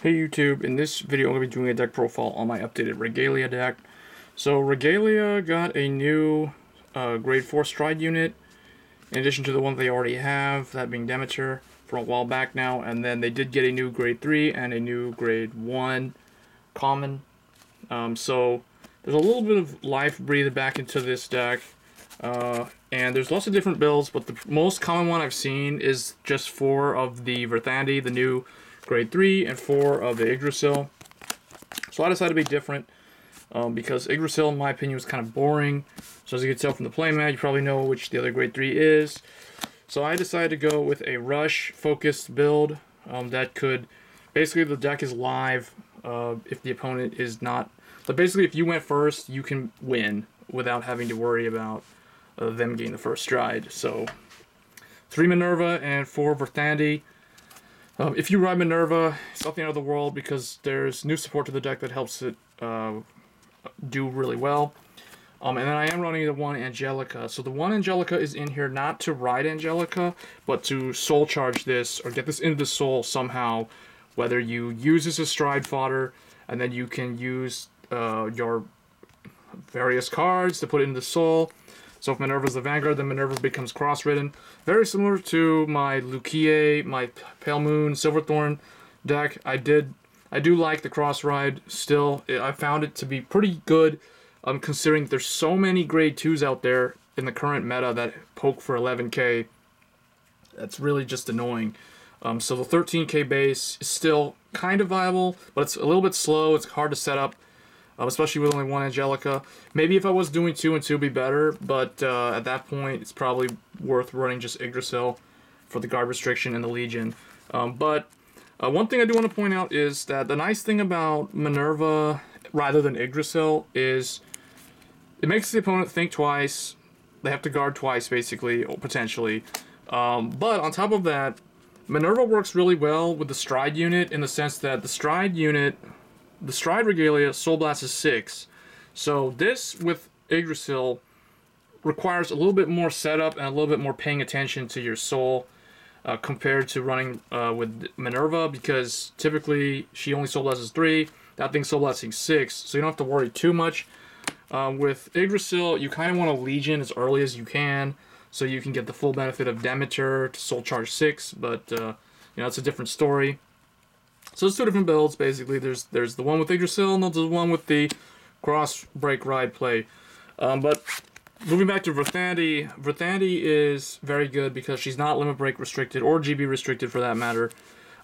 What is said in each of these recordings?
Hey YouTube, in this video I'm going to be doing a deck profile on my updated Regalia deck. So Regalia got a new grade 4 stride unit, in addition to the one they already have, that being Demeter, from a while back now, and then they did get a new grade 3 and a new grade 1 common. So there's a little bit of life breathed back into this deck, and there's lots of different builds, but the most common one I've seen is just 4 of the Verthandi, the new grade 3, and 4 of the Yggdrasil. So I decided to be different because Yggdrasil, in my opinion, was kind of boring. So as you can tell from the playmat, you probably know which the other grade 3 is. So I decided to go with a rush-focused build that could... Basically, the deck is live if the opponent is not... But basically, if you went first, you can win without having to worry about them getting the first stride. So 3 Minerva and 4 Verthandi. If you ride Minerva, it's nothing out of the world because there's new support to the deck that helps it do really well. And then I am running the 1 Angelica. So the 1 Angelica is in here not to ride Angelica, but to soul charge this or get this into the soul somehow. Whether you use this as stride fodder, and then you can use your various cards to put it in the soul. So if Minerva's the Vanguard, then Minerva becomes cross-ridden. Very similar to my Lucia, my Pale Moon, Silverthorn deck. I do like the cross-ride still. I found it to be pretty good, considering there's so many grade 2s out there in the current meta that poke for 11k. That's really just annoying. So the 13k base is still kind of viable, but it's a little bit slow. It's hard to set up. Especially with only 1 Angelica. Maybe if I was doing 2 and 2 would be better, but at that point it's probably worth running just Yggdrasil for the guard restriction and the Legion. But one thing I do want to point out is that the nice thing about Minerva rather than Yggdrasil is it makes the opponent think twice. They have to guard twice, basically, or potentially. But on top of that, Minerva works really well with the stride unit in the sense that the stride unit... The Stride Regalia, Soul Blast is 6. So this, with Yggdrasil, requires a little bit more setup and a little bit more paying attention to your soul compared to running with Minerva, because typically she only Soul Blasts 3, that thing's Soul Blasting 6, so you don't have to worry too much. With Yggdrasil, you kind of want to Legion as early as you can, so you can get the full benefit of Demeter to Soul Charge 6, but you know, it's a different story. So there's 2 different builds, basically. There's the one with Yggdrasil, and there's the one with the cross-break ride play. But moving back to Verthandi, Verthandi is very good because she's not limit break restricted, or GB restricted for that matter.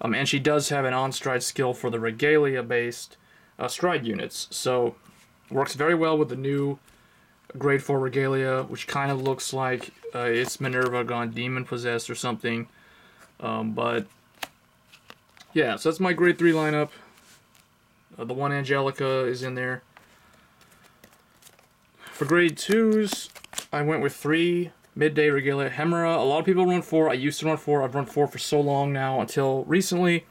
And she does have an on-stride skill for the Regalia-based stride units. So works very well with the new grade 4 Regalia, which kind of looks like it's Minerva gone demon-possessed or something. But... yeah, so that's my grade 3 lineup. The 1 Angelica is in there. For grade 2s, I went with 3 Midday Regalia Hemera. A lot of people run 4. I used to run 4. I've run 4 for so long now until recently.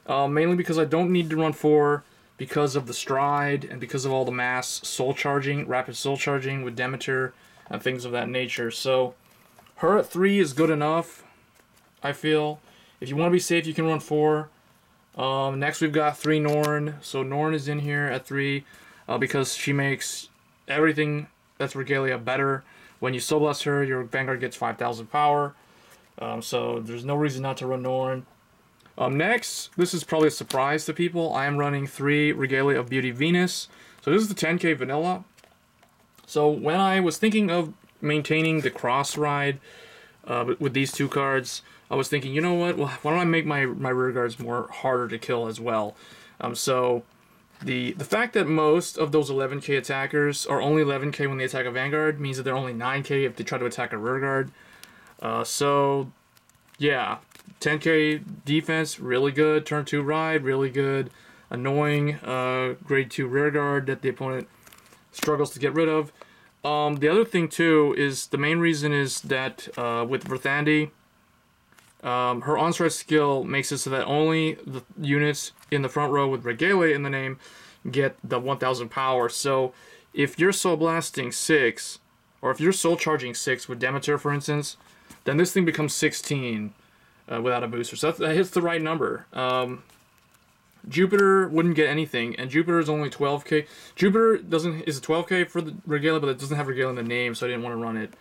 Mainly because I don't need to run 4 because of the stride and because of all the mass soul charging, rapid soul charging with Demeter and things of that nature. So her at 3 is good enough, I feel. If you want to be safe, you can run 4. Next we've got 3 Norn. So Norn is in here at 3 because she makes everything that's Regalia better. When you Soul Blast her, your Vanguard gets 5,000 power. So there's no reason not to run Norn. Next, this is probably a surprise to people. I am running 3 Regalia of Beauty Venus. So this is the 10k vanilla. So when I was thinking of maintaining the cross ride with these 2 cards, I was thinking, you know what, well, why don't I make my rear guards more harder to kill as well? So the fact that most of those 11k attackers are only 11k when they attack a Vanguard means that they're only 9k if they try to attack a rear guard. So yeah, 10k defense, really good. Turn 2 ride, really good. Annoying grade 2 rear guard that the opponent struggles to get rid of. The other thing too is the main reason is that with Verthandi, her on-stride skill makes it so that only the units in the front row with Regalia in the name get the 1,000 power. So if you're Soul Blasting 6, or if you're Soul Charging 6 with Demeter, for instance, then this thing becomes 16 without a booster. So that hits the right number. Jupiter wouldn't get anything, and Jupiter is only 12k. Jupiter is a 12k for the Regalia, but it doesn't have Regalia in the name, so I didn't want to run it.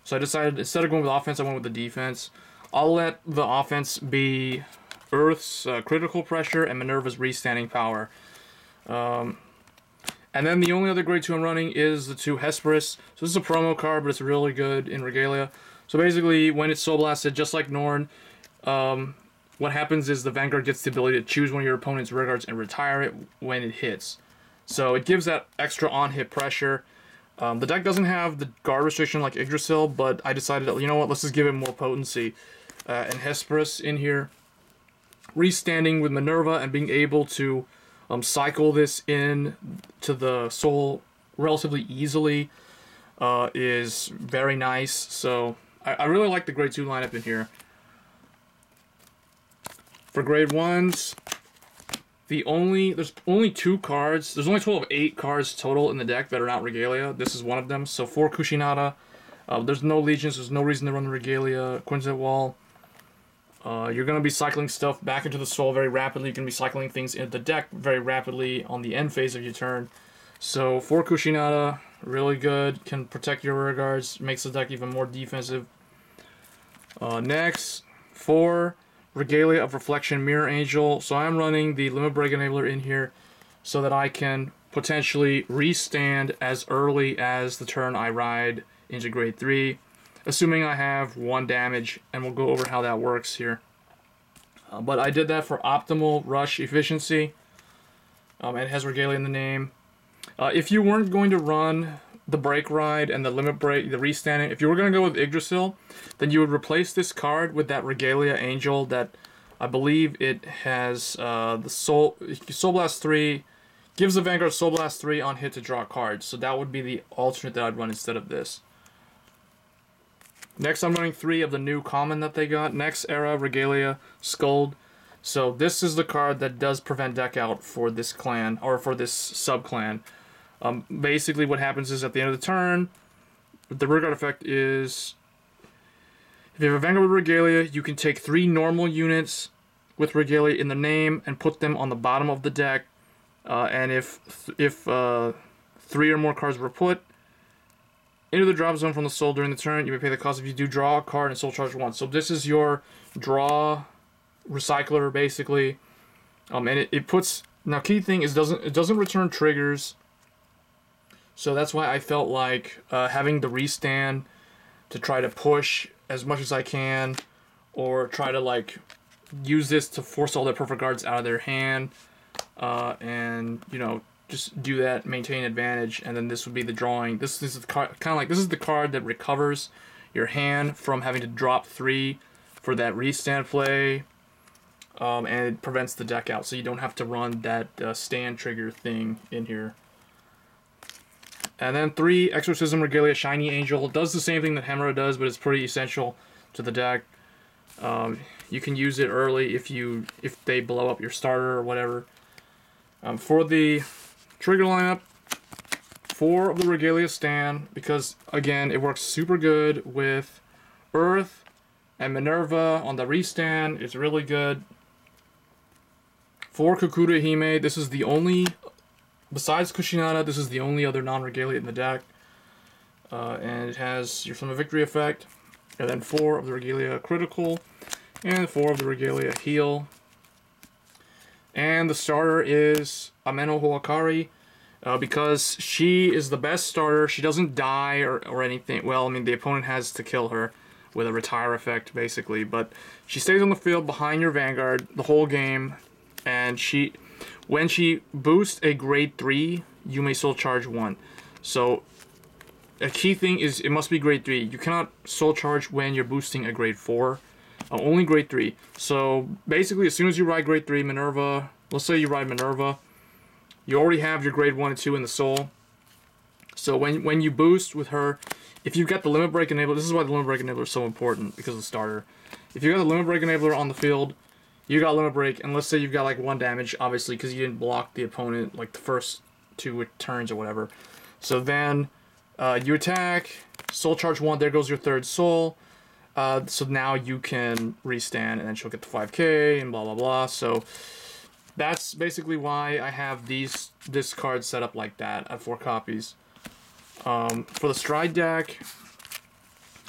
So I decided, instead of going with offense, I went with the defense. I'll let the offense be Earth's critical pressure and Minerva's restanding power. And then the only other grade 2 I'm running is the 2 Hesperis. So this is a promo card, but it's really good in Regalia. So basically, when it's Soul Blasted, just like Norn, what happens is the Vanguard gets the ability to choose one of your opponent's rear guards and retire it when it hits. So it gives that extra on-hit pressure. The deck doesn't have the guard restriction like Yggdrasil, but I decided, you know what, let's just give it more potency. And Hesperis in here, restanding with Minerva and being able to cycle this in to the soul relatively easily is very nice. So I really like the grade 2 lineup in here. For grade 1s, there's only 2 cards. There's only a total of 8 cards total in the deck that are not Regalia. This is one of them. So for Kushinada, there's no Legions. There's no reason to run the Regalia Quintet Wall. You're going to be cycling stuff back into the soul very rapidly. You're going to be cycling things into the deck very rapidly on the end phase of your turn. So for Kushinada, really good. Can protect your rear guards. Makes the deck even more defensive. Next, for Regalia of Reflection Mirror Angel. So I'm running the Limit Break Enabler in here so that I can potentially restand as early as the turn I ride into grade 3. Assuming I have 1 damage, and we'll go over how that works here. But I did that for optimal rush efficiency. It has Regalia in the name. If you weren't going to run the break ride and the limit break, the restanding, if you were going to go with Yggdrasil, then you would replace this card with that Regalia Angel that I believe it has the Soul Blast 3, gives the Vanguard Soul Blast 3 on hit to draw cards. So that would be the alternate that I'd run instead of this. Next, I'm running 3 of the new common that they got. Next Era, Regalia, Skuld. So this is the card that does prevent deck out for this clan, or for this sub-clan. Basically what happens is at the end of the turn, the rear guard effect is, if you have a Vanguard with Regalia, you can take 3 normal units with Regalia in the name and put them on the bottom of the deck. And if 3 or more cards were put into the drop zone from the soul during the turn, you may pay the cost if you do draw a card and soul charge 1. So this is your draw recycler, basically. And it puts, now key thing is it doesn't return triggers. So that's why I felt like having the restand to try to push as much as I can, or try to like use this to force all their perfect guards out of their hand, and you know, just do that, maintain advantage, and then this would be the drawing. This is kind of like, this is the card that recovers your hand from having to drop 3 for that restand play, and it prevents the deck out, so you don't have to run that stand trigger thing in here. And then 3 Exorcism Regalia Shiny Angel. It does the same thing that Hemera does, but it's pretty essential to the deck. You can use it early if they blow up your starter or whatever. For the trigger lineup, 4 of the Regalia stand, because again it works super good with Earth and Minerva on the restand. It's really good. For Kukurihime, this is the only, besides Kushinada, this is the only other non-Regalia in the deck. And it has your Flame of Victory effect, and then 4 of the Regalia critical, and 4 of the Regalia heal. And the starter is Amenohoakari, because she is the best starter. She doesn't die or anything. Well, I mean, the opponent has to kill her with a retire effect, basically. But she stays on the field behind your Vanguard the whole game. And when she boosts a grade 3, you may soul charge 1. So a key thing is it must be grade 3. You cannot soul charge when you're boosting a grade 4. Only grade 3. So basically, as soon as you ride grade 3, Minerva, let's say you ride Minerva, you already have your grade 1 and 2 in the soul. So when you boost with her, if you've got the Limit Break Enabler, this is why the Limit Break Enabler is so important, because of the starter. If you've got the Limit Break Enabler on the field, you got Limit Break, and let's say you've got like 1 damage, obviously, because you didn't block the opponent like the first 2 turns or whatever. So then you attack, soul charge 1, there goes your 3rd soul. So now you can restand, and then she'll get the 5k, and blah, blah, blah. So that's basically why I have this card set up like that. I have 4 copies. For the Stride deck,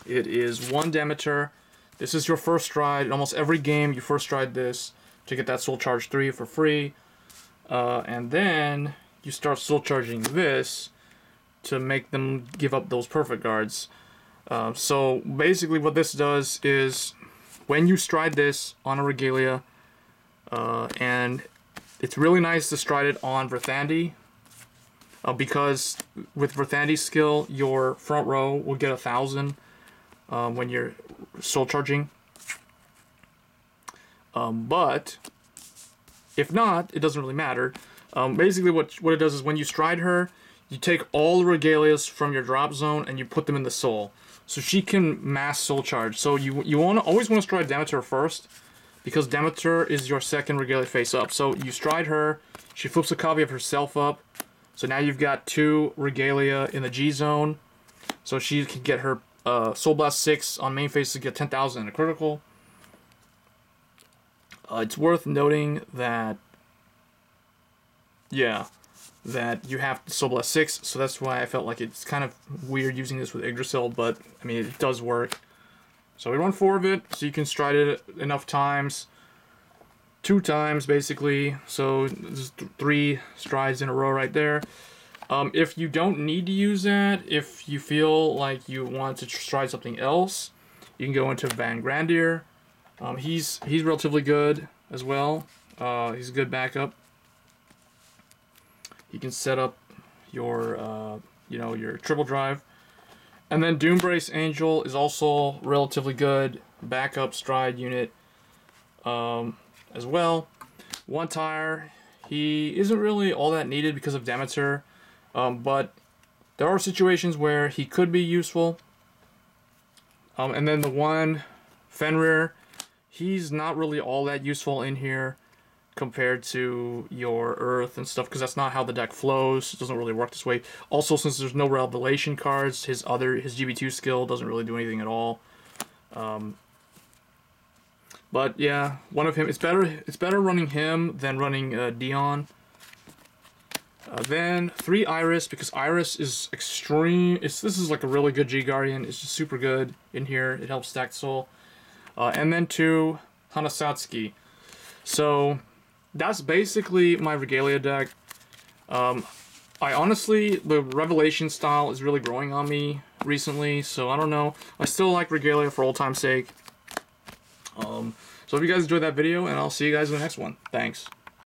it is 1 Demeter. This is your first Stride. In almost every game, you first Stride this to get that Soul Charge 3 for free. And then you start Soul Charging this to make them give up those Perfect Guards. So basically what this does is when you Stride this on a Regalia, and it's really nice to Stride it on Verthandi, because with Verthandi's skill, your front row will get 1,000 when you're Soul Charging. But if not, it doesn't really matter. Basically what it does is when you Stride her, you take all the Regalias from your drop zone and you put them in the Soul. So she can mass Soul Charge. So you always want to Stride Demeter first, because Demeter is your second Regalia face up. So you Stride her, she flips a copy of herself up. So now you've got 2 Regalia in the G zone. So she can get her Soul Blast 6 on main phase to get 10,000 in a critical. It's worth noting that, that you have Soul Blast 6, so that's why I felt like it's kind of weird using this with Yggdrasil, but, I mean, it does work. So we run 4 of it, so you can Stride it enough times. 2 times, basically, so there's 3 strides in a row right there. If you don't need to use that, if you feel like you want to stride something else, you can go into Vanguard. He's relatively good as well. He's a good backup. You can set up your, your triple drive. And then Doombrace Angel is also relatively good backup stride unit as well. 1 tire. He isn't really all that needed because of Demeter, but there are situations where he could be useful. And then the 1 Fenrir, he's not really all that useful in here compared to your Earth and stuff, because that's not how the deck flows. It doesn't really work this way. Also, since there's no Revelation cards, his GB2 skill doesn't really do anything at all. But yeah, one of him. It's better running him than running Dion. Then 3 Iris, because Iris is extreme. This is like a really good G Guardian. It's just super good in here. It helps stack soul. And then 2 Hanasatsuki. So that's basically my Regalia deck. I honestly, the Revelation style is really growing on me recently, so I don't know. I still like Regalia for old time's sake. So if you guys enjoyed that video, and I'll see you guys in the next one. Thanks.